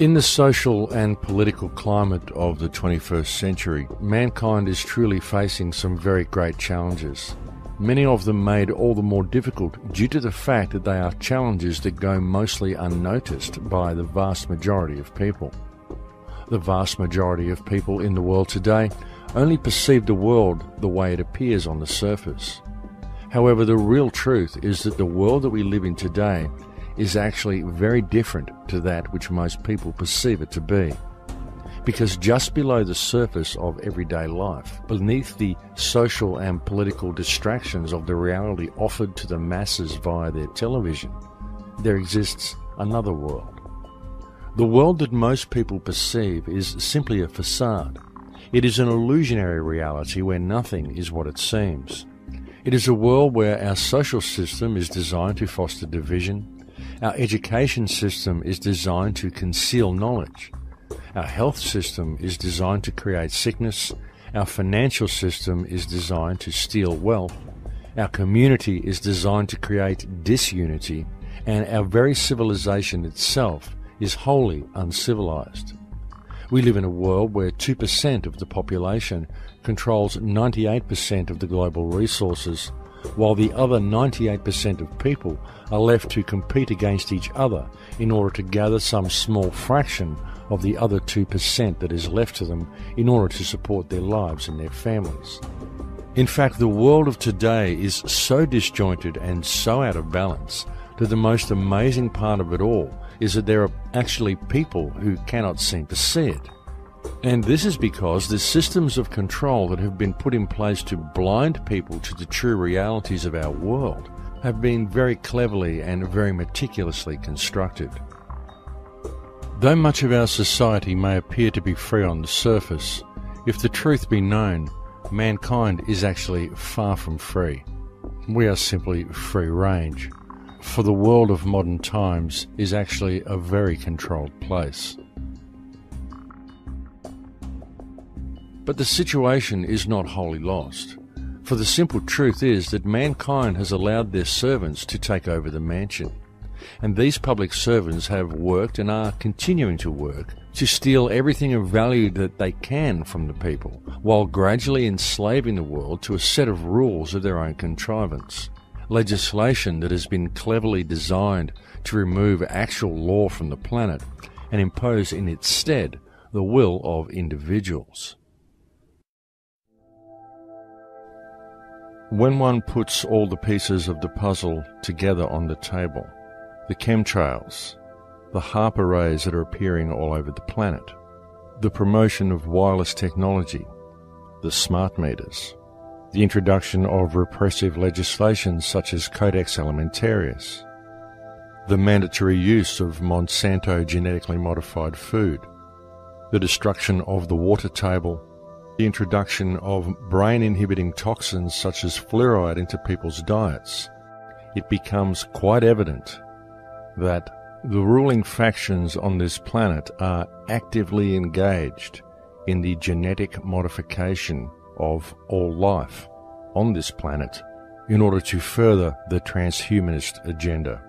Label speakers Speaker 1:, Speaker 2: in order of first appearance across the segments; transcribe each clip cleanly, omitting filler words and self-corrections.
Speaker 1: In the social and political climate of the 21st century, mankind is truly facing some very great challenges. Many of them made all the more difficult due to the fact that they are challenges that go mostly unnoticed by the vast majority of people. The vast majority of people in the world today only perceive the world the way it appears on the surface. However, the real truth is that the world that we live in today is actually very different to that which most people perceive it to be. Because just below the surface of everyday life, beneath the social and political distractions of the reality offered to the masses via their television, there exists another world. The world that most people perceive is simply a facade. It is an illusionary reality where nothing is what it seems. It is a world where our social system is designed to foster division. Our education system is designed to conceal knowledge. Our health system is designed to create sickness. Our financial system is designed to steal wealth. Our community is designed to create disunity. And our very civilization itself is wholly uncivilized. We live in a world where 2% of the population controls 98% of the global resources, while the other 98% of people are left to compete against each other in order to gather some small fraction of the other 2% that is left to them in order to support their lives and their families. In fact, the world of today is so disjointed and so out of balance that the most amazing part of it all is that there are actually people who cannot seem to see it. And this is because the systems of control that have been put in place to blind people to the true realities of our world have been very cleverly and very meticulously constructed. Though much of our society may appear to be free on the surface, if the truth be known, mankind is actually far from free. We are simply free range, for the world of modern times is actually a very controlled place. But the situation is not wholly lost, for the simple truth is that mankind has allowed their servants to take over the mansion, and these public servants have worked and are continuing to work to steal everything of value that they can from the people, while gradually enslaving the world to a set of rules of their own contrivance. Legislation that has been cleverly designed to remove actual law from the planet and impose in its stead the will of individuals. When one puts all the pieces of the puzzle together on the table, the chemtrails, the HAARP arrays that are appearing all over the planet, the promotion of wireless technology, the smart meters, the introduction of repressive legislation such as Codex Alimentarius, the mandatory use of Monsanto genetically modified food, the destruction of the water table, the introduction of brain-inhibiting toxins such as fluoride into people's diets, it becomes quite evident that the ruling factions on this planet are actively engaged in the genetic modification of all life on this planet in order to further the transhumanist agenda.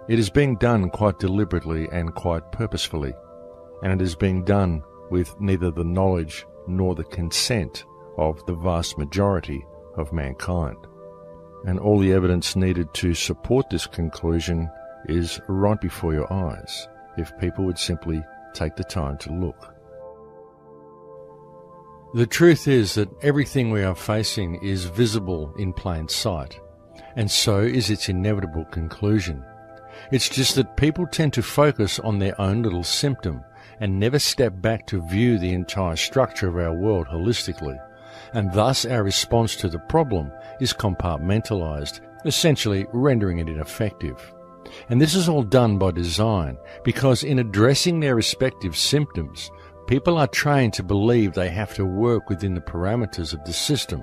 Speaker 1: It is being done quite deliberately and quite purposefully, and it is being done with neither the knowledge nor the consent of the vast majority of mankind. And all the evidence needed to support this conclusion is right before your eyes, if people would simply take the time to look. The truth is that everything we are facing is visible in plain sight, and so is its inevitable conclusion. It's just that people tend to focus on their own little symptom and never step back to view the entire structure of our world holistically, and thus our response to the problem is compartmentalized, essentially rendering it ineffective. And this is all done by design, because in addressing their respective symptoms, people are trained to believe they have to work within the parameters of the system,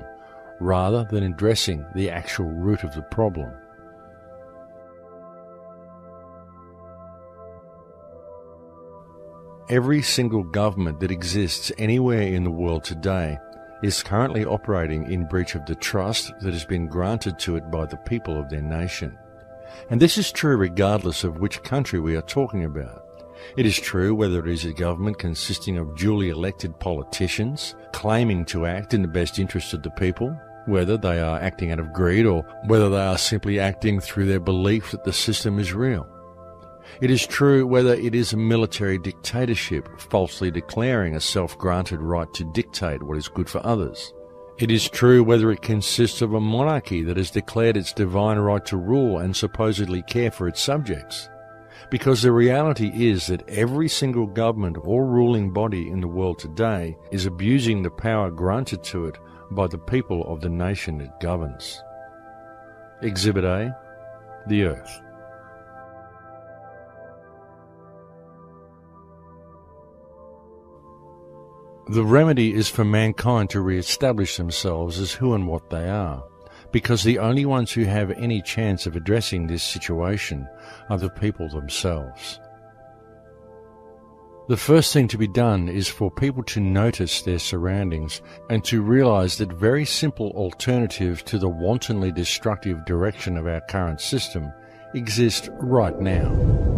Speaker 1: rather than addressing the actual root of the problem. Every single government that exists anywhere in the world today is currently operating in breach of the trust that has been granted to it by the people of their nation. And this is true regardless of which country we are talking about. It is true whether it is a government consisting of duly elected politicians claiming to act in the best interest of the people, whether they are acting out of greed or whether they are simply acting through their belief that the system is real. It is true whether it is a military dictatorship falsely declaring a self-granted right to dictate what is good for others. It is true whether it consists of a monarchy that has declared its divine right to rule and supposedly care for its subjects. Because the reality is that every single government or ruling body in the world today is abusing the power granted to it by the people of the nation it governs. Exhibit A, the Earth. The remedy is for mankind to re-establish themselves as who and what they are, because the only ones who have any chance of addressing this situation are the people themselves. The first thing to be done is for people to notice their surroundings and to realize that very simple alternatives to the wantonly destructive direction of our current system exist right now.